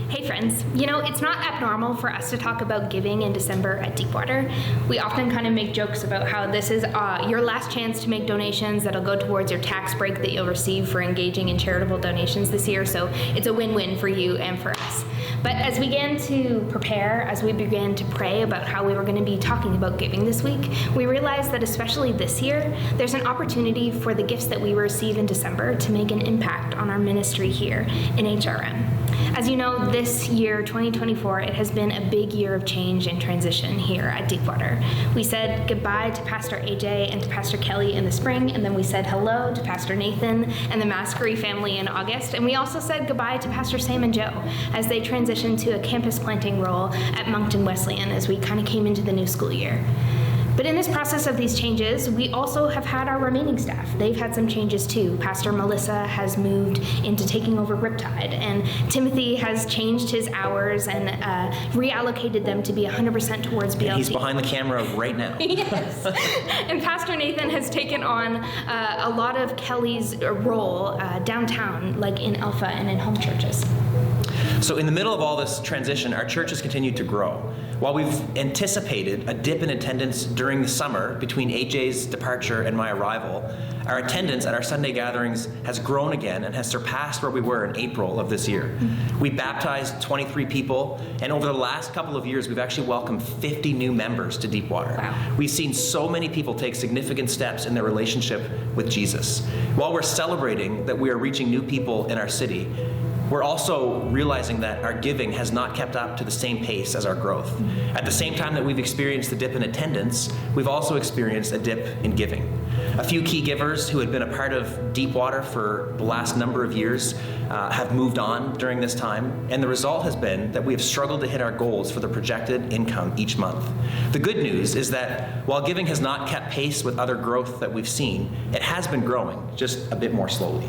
Hey friends, it's not abnormal for us to talk about giving in December at Deepwater. We often kind of make jokes about how this is your last chance to make donations that'll go towards your tax break that you'll receive for engaging in charitable donations this year, so it's a win-win for you and for us. But as we began to prepare, as we began to pray about how we were going to be talking about giving this week, we realized that especially this year, there's an opportunity for the gifts that we receive in December to make an impact on our ministry here in HRM. As you know, this year, 2024, it has been a big year of change and transition here at Deepwater. We said goodbye to Pastor AJ and to Pastor Kelly in the spring, and then we said hello to Pastor Nathan and the Maskery family in August, and we also said goodbye to Pastor Sam and Joe as they transitioned to a campus planting role at Moncton Wesleyan as we kind of came into the new school year. But in this process of these changes, we also have had our remaining staff. They've had some changes too. Pastor Melissa has moved into taking over Riptide, and Timothy has changed his hours and reallocated them to be 100% towards BLT. And he's behind the camera right now. Yes. And Pastor Nathan has taken on a lot of Kelly's role downtown, like in Alpha and in home churches. So in the middle of all this transition, our church has continued to grow. While we've anticipated a dip in attendance during the summer between AJ's departure and my arrival, our attendance at our Sunday gatherings has grown again and has surpassed where we were in April of this year. We baptized 23 people, and over the last couple of years, we've actually welcomed 50 new members to Deepwater. Wow. We've seen so many people take significant steps in their relationship with Jesus. While we're celebrating that we are reaching new people in our city, we're also realizing that our giving has not kept up to the same pace as our growth. At the same time that we've experienced the dip in attendance, we've also experienced a dip in giving. A few key givers who had been a part of Deepwater for the last number of years have moved on during this time, and the result has been that we have struggled to hit our goals for the projected income each month. The good news is that while giving has not kept pace with other growth that we've seen, it has been growing, just a bit more slowly.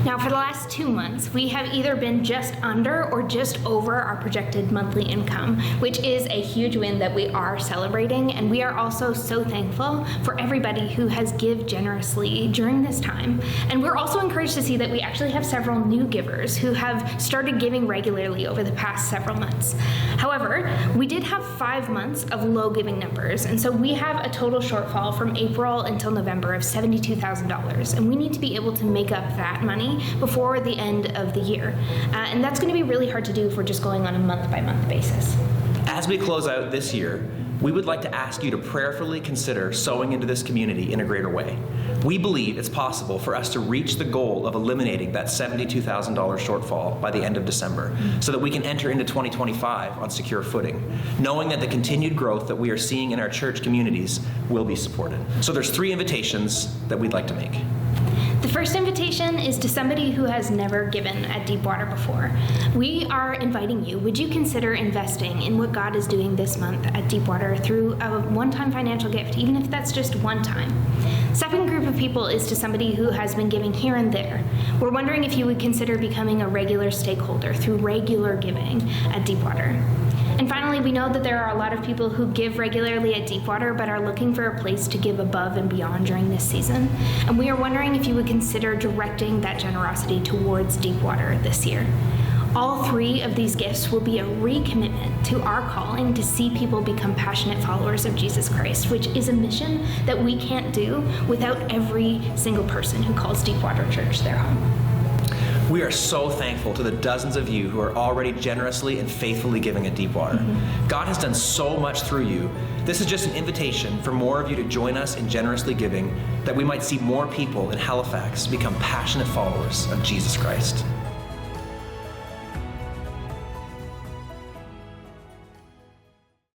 Now, for the last 2 months, we have either been just under or just over our projected monthly income, which is a huge win that we are celebrating. And we are also so thankful for everybody who has given generously during this time. And we're also encouraged to see that we actually have several new givers who have started giving regularly over the past several months. However, we did have 5 months of low giving numbers. And so we have a total shortfall from April until November of $72,000. And we need to be able to make up that money before the end of the year. And that's going to be really hard to do if we're just going on a month-by-month basis. As we close out this year, we would like to ask you to prayerfully consider sowing into this community in a greater way. We believe it's possible for us to reach the goal of eliminating that $72,000 shortfall by the end of December so that we can enter into 2025 on secure footing, knowing that the continued growth that we are seeing in our church communities will be supported. So there's 3 invitations that we'd like to make. The first invitation is to somebody who has never given at Deepwater before. We are inviting you, would you consider investing in what God is doing this month at Deepwater through a one-time financial gift, even if that's just one time? Second group of people is to somebody who has been giving here and there. We're wondering if you would consider becoming a regular stakeholder through regular giving at Deepwater. And finally, we know that there are a lot of people who give regularly at Deepwater but are looking for a place to give above and beyond during this season. And we are wondering if you would consider directing that generosity towards Deepwater this year. All 3 of these gifts will be a recommitment to our calling to see people become passionate followers of Jesus Christ, which is a mission that we can't do without every single person who calls Deepwater Church their home. We are so thankful to the dozens of you who are already generously and faithfully giving at Deepwater. God has done so much through you. This is just an invitation for more of you to join us in generously giving, that we might see more people in Halifax become passionate followers of Jesus Christ.